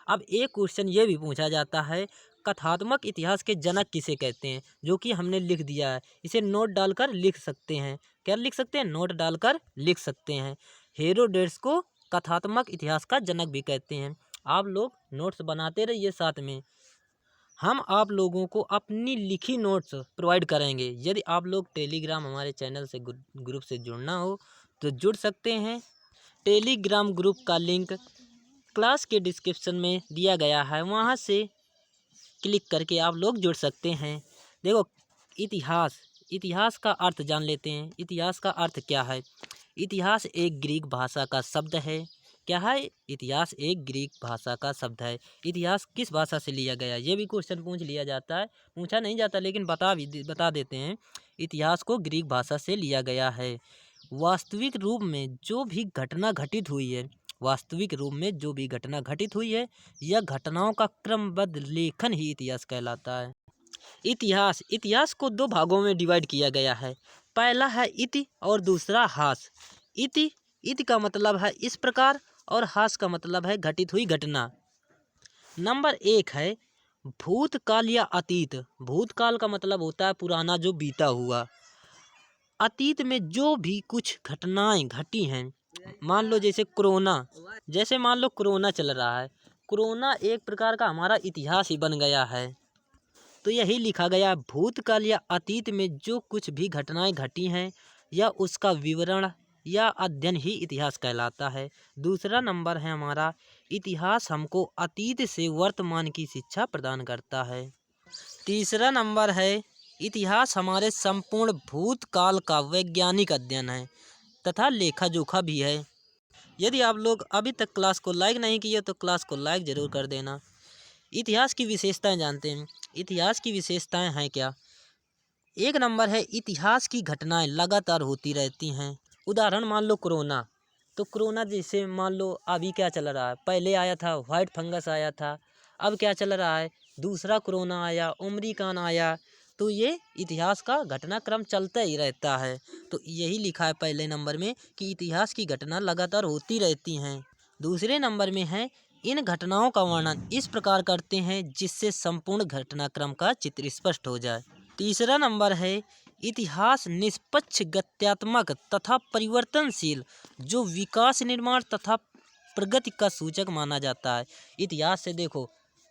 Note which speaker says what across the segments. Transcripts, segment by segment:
Speaker 1: अब एक क्वेश्चन ये भी पूछा जाता है, कथात्मक इतिहास के जनक किसे कहते हैं, जो कि हमने लिख दिया है, इसे नोट डालकर लिख सकते हैं। क्या लिख सकते हैं? नोट डालकर लिख सकते हैं। हेरोडेट्स को कथात्मक इतिहास का जनक भी कहते हैं। आप लोग नोट्स बनाते रहिए साथ में। हम आप लोगों को अपनी लिखी नोट्स प्रोवाइड करेंगे। यदि आप लोग टेलीग्राम हमारे चैनल से ग्रुप से जुड़ना हो तो जुड़ सकते हैं। टेलीग्राम ग्रुप का लिंक क्लास के डिस्क्रिप्शन में दिया गया है, वहाँ से क्लिक करके आप लोग जुड़ सकते हैं। देखो, इतिहास इतिहास का अर्थ जान लेते हैं। इतिहास का अर्थ क्या है? इतिहास एक ग्रीक भाषा का शब्द है। क्या है? इतिहास एक ग्रीक भाषा का शब्द है। इतिहास किस भाषा से लिया गया? ये भी क्वेश्चन पूछ लिया जाता है, पूछा नहीं जाता लेकिन बता देते हैं। इतिहास को ग्रीक भाषा से लिया गया है। वास्तविक रूप में जो भी घटना घटित हुई है, वास्तविक रूप में जो भी घटना घटित हुई है, यह घटनाओं का क्रमबद्ध लेखन ही इतिहास कहलाता है। इतिहास को दो भागों में डिवाइड किया गया है। पहला है इति और दूसरा हास। इति का मतलब है इस प्रकार और हास का मतलब है घटित हुई घटना। नंबर 1 है भूतकाल या अतीत। भूतकाल का मतलब होता है पुराना, जो बीता हुआ। अतीत में जो भी कुछ घटनाएं घटी हैं, मान लो कोरोना चल रहा है। कोरोना एक प्रकार का हमारा इतिहास ही बन गया है। तो यही लिखा गया है, भूतकाल या अतीत में जो कुछ भी घटनाएं घटी हैं या उसका विवरण या अध्ययन ही इतिहास कहलाता है। दूसरा नंबर है हमारा, इतिहास हमको अतीत से वर्तमान की शिक्षा प्रदान करता है। तीसरा नंबर है, इतिहास हमारे संपूर्ण भूतकाल का वैज्ञानिक अध्ययन है तथा लेखा जोखा भी है। यदि आप लोग अभी तक क्लास को लाइक नहीं किए तो क्लास को लाइक जरूर कर देना। इतिहास की विशेषताएं जानते हैं। इतिहास की विशेषताएं हैं क्या? एक नंबर है, इतिहास की घटनाएं लगातार होती रहती हैं। उदाहरण मान लो कोरोना, तो कोरोना जैसे मान लो अभी क्या चल रहा है, पहले आया था वाइट फंगस आया था, अब क्या चल रहा है, दूसरा कोरोना आया, ओमिक्रॉन आया। तो ये इतिहास का घटनाक्रम चलता ही रहता है। तो यही लिखा है पहले नंबर में कि इतिहास की घटना लगातार होती रहती हैं। दूसरे नंबर में है, इन घटनाओं का वर्णन इस प्रकार करते हैं जिससे संपूर्ण घटनाक्रम का चित्र स्पष्ट हो जाए। तीसरा नंबर है, इतिहास निष्पक्ष, गत्यात्मक तथा परिवर्तनशील, जो विकास, निर्माण तथा प्रगति का सूचक माना जाता है। इतिहास से देखो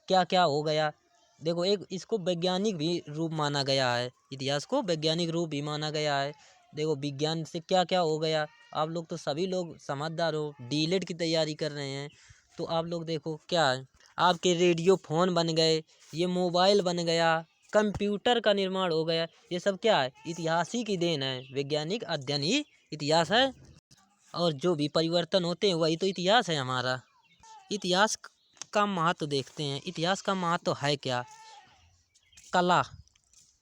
Speaker 1: क्या क्या हो गया। देखो, एक इसको वैज्ञानिक भी रूप माना गया है। इतिहास को वैज्ञानिक रूप भी माना गया है। देखो, विज्ञान से क्या क्या हो गया। आप लोग तो सभी लोग समझदार हो, डीएलएड की तैयारी कर रहे हैं, तो आप लोग देखो क्या है, आपके रेडियो फ़ोन बन गए, ये मोबाइल बन गया, कंप्यूटर का निर्माण हो गया। ये सब क्या है? इतिहास ही की देन है। वैज्ञानिक अध्ययन ही इतिहास है। और जो भी परिवर्तन होते हैं वही तो इतिहास है हमारा। इतिहास का महत्व देखते हैं। इतिहास का महत्व है क्या? कला,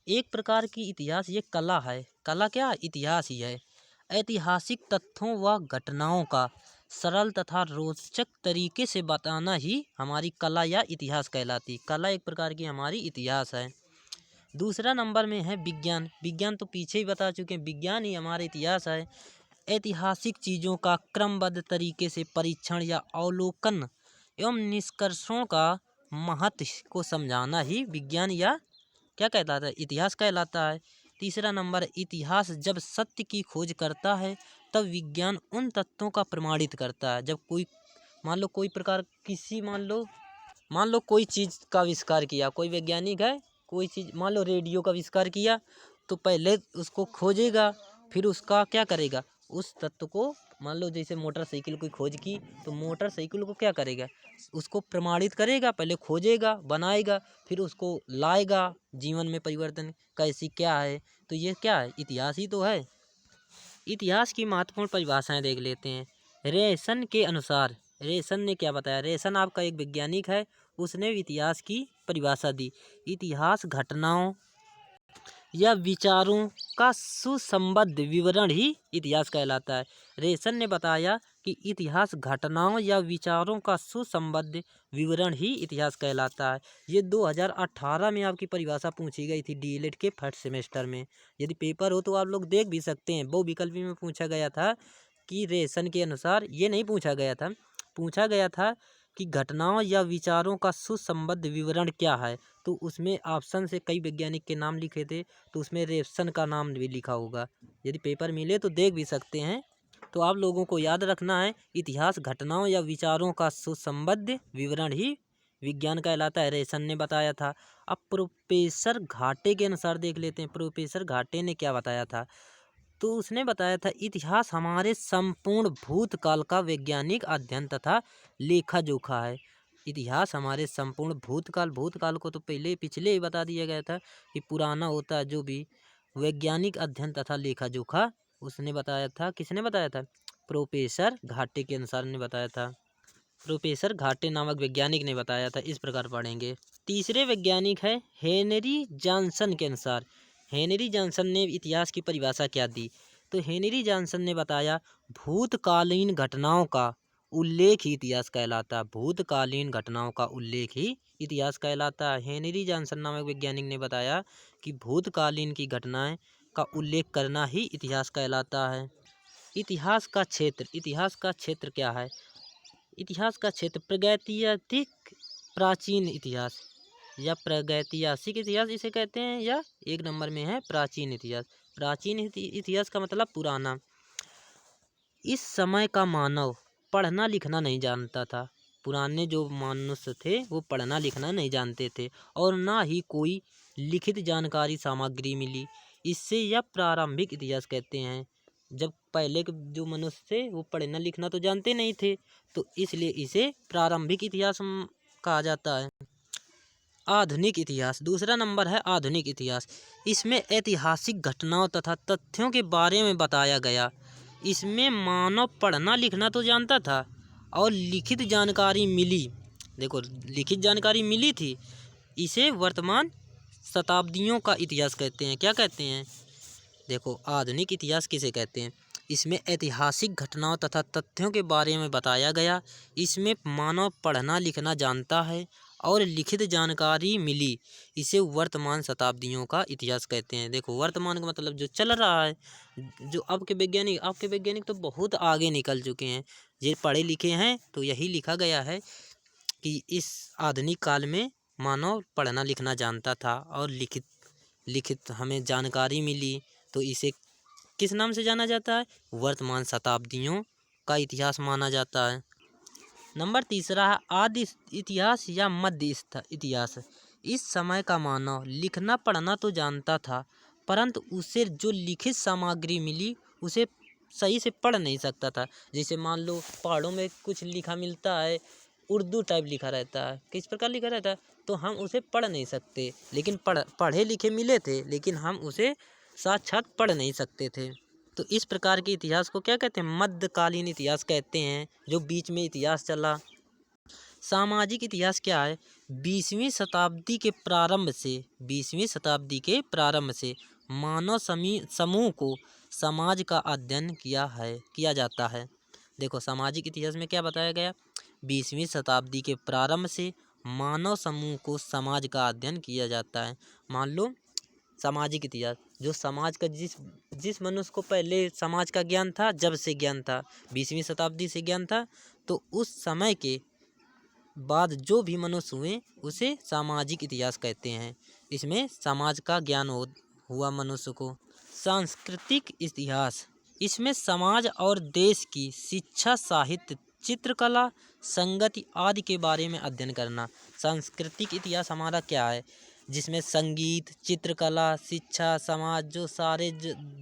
Speaker 1: एक प्रकार की इतिहास ये कला है। कला क्या? इतिहास ही है। ऐतिहासिक तथ्यों व घटनाओं का सरल तथा रोचक तरीके से बताना ही हमारी कला या इतिहास कहलाती। कला एक प्रकार की हमारी इतिहास है। दूसरा नंबर में है विज्ञान। विज्ञान तो पीछे ही बता चुके हैं, विज्ञान ही हमारा इतिहास है। ऐतिहासिक चीज़ों का क्रमबद्ध तरीके से परीक्षण या अवलोकन एवं निष्कर्षों का महत्व को समझाना ही विज्ञान या क्या कहलाता है? इतिहास कहलाता है। तीसरा नंबर, इतिहास जब सत्य की खोज करता है तब विज्ञान उन तथ्यों का प्रमाणित करता है। जब कोई मान लो कोई प्रकार किसी मान लो कोई चीज़ का आविष्कार किया, कोई वैज्ञानिक है, कोई चीज़ मान लो रेडियो का आविष्कार किया, तो पहले उसको खोजेगा, फिर उसका क्या करेगा, उस तत्व को, मान लो जैसे मोटरसाइकिल की खोज की, तो मोटरसाइकिल को क्या करेगा, उसको प्रमाणित करेगा, पहले खोजेगा, बनाएगा, फिर उसको लाएगा जीवन में परिवर्तन कैसी क्या है। तो ये क्या है? इतिहास ही तो है। इतिहास की महत्वपूर्ण परिभाषाएं देख लेते हैं। रेसन के अनुसार, रेसन ने क्या बताया? रेसन आपका एक वैज्ञानिक है, उसने इतिहास की परिभाषा दी। इतिहास घटनाओं या विचारों का सुसंबद्ध विवरण ही इतिहास कहलाता है। रेसन ने बताया कि इतिहास घटनाओं या विचारों का सुसंबद्ध विवरण ही इतिहास कहलाता है। ये 2018 में आपकी परिभाषा पूछी गई थी डीएलएड के फर्स्ट सेमेस्टर में। यदि पेपर हो तो आप लोग देख भी सकते हैं। बहुविकल्पी में पूछा गया था कि रेसन के अनुसार, ये नहीं पूछा गया था, पूछा गया था कि घटनाओं या विचारों का सुसंबद्ध विवरण क्या है। तो उसमें ऑप्शन से कई वैज्ञानिक के नाम लिखे थे, तो उसमें रेफसन का नाम भी लिखा होगा। यदि पेपर मिले तो देख भी सकते हैं। तो आप लोगों को याद रखना है, इतिहास घटनाओं या विचारों का सुसंबद्ध विवरण ही विज्ञान कहलाता है, रेसन ने बताया था। अब प्रोफेसर घाटे के अनुसार देख लेते हैं, प्रोफेसर घाटे ने क्या बताया था। तो उसने बताया था, इतिहास हमारे संपूर्ण भूतकाल का वैज्ञानिक अध्ययन तथा लेखा जोखा है। इतिहास हमारे संपूर्ण भूतकाल, भूतकाल को तो पहले पिछले ही बता दिया गया था कि पुराना होता है जो भी, वैज्ञानिक अध्ययन तथा लेखा जोखा उसने बताया था। किसने बताया था? प्रोफेसर घाटे के अनुसार ने बताया था। प्रोफेसर घाटे नामक वैज्ञानिक ने बताया था। इस प्रकार पढ़ेंगे। तीसरे वैज्ञानिक है हेनरी जॉनसन के अनुसार। हेनरी जॉनसन ने इतिहास की परिभाषा क्या दी? तो हेनरी जॉनसन ने बताया, भूतकालीन घटनाओं का उल्लेख ही इतिहास कहलाता है। भूतकालीन घटनाओं का उल्लेख ही इतिहास कहलाता है। हेनरी जॉनसन नामक वैज्ञानिक ने बताया कि भूतकालीन की घटनाएं का उल्लेख करना ही इतिहास कहलाता है। इतिहास का क्षेत्र, इतिहास का क्षेत्र क्या है? इतिहास का क्षेत्र प्रागैतिहासिक प्राचीन इतिहास या प्रागैतिहासिक इतिहास इसे कहते हैं, या एक नंबर में है प्राचीन इतिहास। प्राचीन इतिहास का मतलब पुराना। इस समय का मानव पढ़ना लिखना नहीं जानता था। पुराने जो मनुष्य थे वो पढ़ना लिखना नहीं जानते थे, और ना ही कोई लिखित जानकारी सामग्री मिली। इससे यह प्रारंभिक इतिहास कहते हैं। जब पहले के जो मनुष्य थे वो पढ़ना लिखना तो जानते नहीं थे, तो इसलिए इसे प्रारंभिक इतिहास कहा जाता है। आधुनिक इतिहास, दूसरा नंबर है आधुनिक इतिहास। इसमें ऐतिहासिक घटनाओं तथा तथ्यों के बारे में बताया गया। इसमें मानव पढ़ना लिखना तो जानता था और लिखित जानकारी मिली। देखो, लिखित जानकारी मिली थी। इसे वर्तमान शताब्दियों का इतिहास कहते हैं। क्या कहते हैं? देखो, आधुनिक इतिहास किसे कहते हैं? इसमें ऐतिहासिक घटनाओं तथा तथ्यों के बारे में बताया गया। इसमें मानव पढ़ना लिखना जानता है और लिखित जानकारी मिली। इसे वर्तमान शताब्दियों का इतिहास कहते हैं। देखो, वर्तमान का मतलब जो चल रहा है। जो अब के वैज्ञानिक तो बहुत आगे निकल चुके हैं। ये पढ़े लिखे हैं, तो यही लिखा गया है कि इस आधुनिक काल में मानव पढ़ना लिखना जानता था और लिखित हमें जानकारी मिली। तो इसे किस नाम से जाना जाता है? वर्तमान शताब्दियों का इतिहास माना जाता है। नंबर तीसरा है आदि इतिहास या मध्य इतिहास। इस समय का मानव लिखना पढ़ना तो जानता था, परंतु उसे जो लिखित सामग्री मिली उसे सही से पढ़ नहीं सकता था। जैसे मान लो पहाड़ों में कुछ लिखा मिलता है, उर्दू टाइप लिखा रहता है, किस प्रकार लिखा रहता है, तो हम उसे पढ़ नहीं सकते। लेकिन पढ़े लिखे मिले थे, लेकिन हम उसे साक्षात पढ़ नहीं सकते थे। तो इस प्रकार के इतिहास को क्या कहते हैं? मध्यकालीन इतिहास कहते हैं, जो बीच में इतिहास चला। सामाजिक इतिहास क्या है? 20वीं शताब्दी के प्रारंभ से मानव समूह को समाज का अध्ययन किया जाता है। देखो, सामाजिक इतिहास में क्या बताया गया? 20वीं शताब्दी के प्रारंभ से मानव समूह को समाज का अध्ययन किया जाता है। मान लो सामाजिक इतिहास, जो समाज का जिस मनुष्य को पहले समाज का ज्ञान था, जब से ज्ञान था, 20वीं शताब्दी से ज्ञान था, तो उस समय के बाद जो भी मनुष्य हुए उसे सामाजिक इतिहास कहते हैं। इसमें समाज का ज्ञान हुआ मनुष्य को। सांस्कृतिक इतिहास, इसमें समाज और देश की शिक्षा, साहित्य, चित्रकला, संगति आदि के बारे में अध्ययन करना। सांस्कृतिक इतिहास हमारा क्या है? जिसमें संगीत, चित्रकला, शिक्षा, समाज जो सारे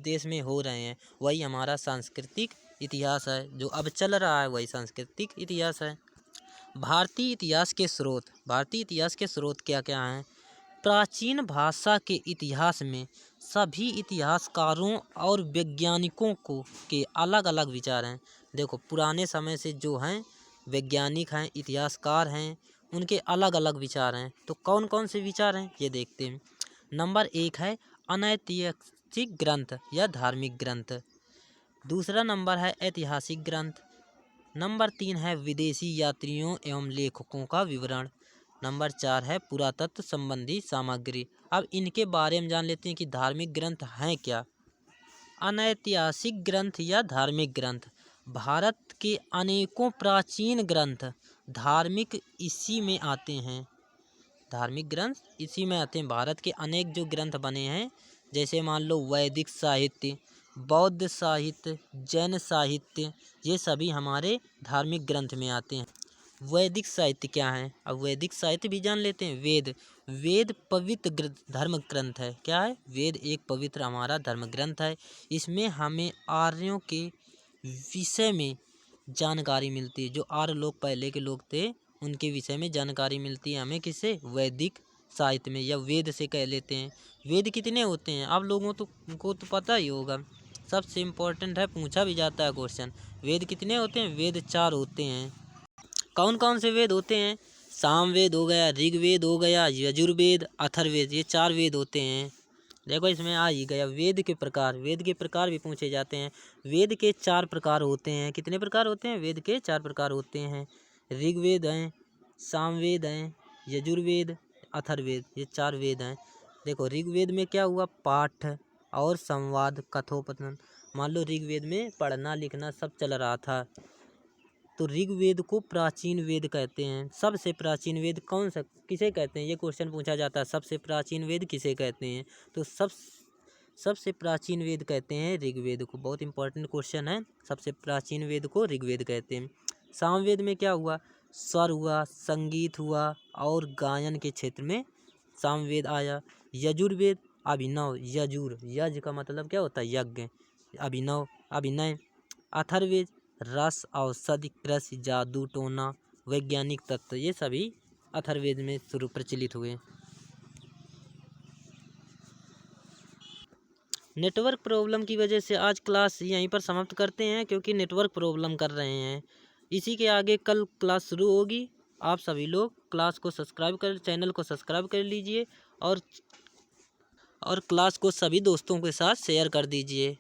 Speaker 1: देश में हो रहे हैं, वही हमारा सांस्कृतिक इतिहास है। जो अब चल रहा है वही सांस्कृतिक इतिहास है। भारतीय इतिहास के स्रोत, भारतीय इतिहास के स्रोत क्या क्या हैं? प्राचीन भाषा के इतिहास में सभी इतिहासकारों और वैज्ञानिकों के अलग अलग विचार हैं। देखो, पुराने समय से जो हैं वैज्ञानिक हैं, इतिहासकार हैं, उनके अलग अलग विचार हैं। तो कौन कौन से विचार हैं ये देखते हैं। नंबर 1 है अनैतिहासिक ग्रंथ या धार्मिक ग्रंथ। दूसरा नंबर है ऐतिहासिक ग्रंथ। नंबर 3 है विदेशी यात्रियों एवं लेखकों का विवरण। नंबर 4 है पुरातत्व संबंधी सामग्री। अब इनके बारे में जान लेते हैं कि धार्मिक ग्रंथ हैं क्या। अनैतिहासिक ग्रंथ या धार्मिक ग्रंथ, भारत के अनेकों प्राचीन ग्रंथ धार्मिक इसी में आते हैं। धार्मिक ग्रंथ इसी में आते हैं। भारत के अनेक जो ग्रंथ बने हैं, जैसे मान लो वैदिक साहित्य, बौद्ध साहित्य, जैन साहित्य, ये सभी हमारे धार्मिक ग्रंथ में आते हैं। वैदिक साहित्य क्या है? अब वैदिक साहित्य भी जान लेते हैं। वेद, वेद पवित्र धर्म ग्रंथ है। क्या है? वेद एक पवित्र हमारा धर्म ग्रंथ है। इसमें हमें आर्यों के विषय में जानकारी मिलती है। जो आर्य लोग पहले के लोग थे, उनके विषय में जानकारी मिलती है हमें किससे? वैदिक साहित्य में, या वेद से कह लेते हैं। वेद कितने होते हैं? आप लोगों को तो पता ही होगा, सबसे इम्पोर्टेंट है, पूछा भी जाता है क्वेश्चन। वेद कितने होते हैं? वेद 4 होते हैं। कौन कौन से वेद होते हैं? सामवेद हो गया, ऋग्वेद हो गया, यजुर्वेद, अथर्ववेद, ये 4 वेद होते हैं। देखो इसमें आ ही गया वेद के प्रकार। वेद के प्रकार भी पूछे जाते हैं। वेद के 4 प्रकार होते हैं। कितने प्रकार होते हैं? वेद के 4 प्रकार होते हैं। ऋग्वेद हैं, सामवेद हैं, यजुर्वेद, अथर्ववेद, ये 4 वेद हैं। देखो ऋग्वेद में क्या हुआ? पाठ और संवाद, कथोपकथन। मान लो ऋग्वेद में पढ़ना लिखना सब चल रहा था, तो ऋग्वेद को प्राचीन वेद कहते हैं। सबसे प्राचीन वेद कौन सा, किसे कहते हैं? ये क्वेश्चन पूछा जाता है, सबसे प्राचीन वेद किसे कहते हैं? तो सबसे प्राचीन वेद कहते हैं ऋग्वेद को। बहुत इंपॉर्टेंट क्वेश्चन है। सबसे प्राचीन वेद को ऋग्वेद कहते हैं। सामवेद में क्या हुआ? स्वर हुआ, संगीत हुआ और गायन के क्षेत्र में सामवेद आया। यजुर्वेद अभिनव, यजुर, यज का मतलब क्या होता है? यज्ञ, अभिनव, अभिनय। अथर्ववेद रस, औषधि, कृषि, जादू टोना, वैज्ञानिक तत्व, ये सभी अथर्ववेद में शुरू प्रचलित हुए। नेटवर्क प्रॉब्लम की वजह से आज क्लास यहीं पर समाप्त करते हैं, क्योंकि नेटवर्क प्रॉब्लम कर रहे हैं। इसी के आगे कल क्लास शुरू होगी। आप सभी लोग क्लास को सब्सक्राइब कर, चैनल को सब्सक्राइब कर लीजिए और क्लास को सभी दोस्तों के साथ शेयर कर दीजिए।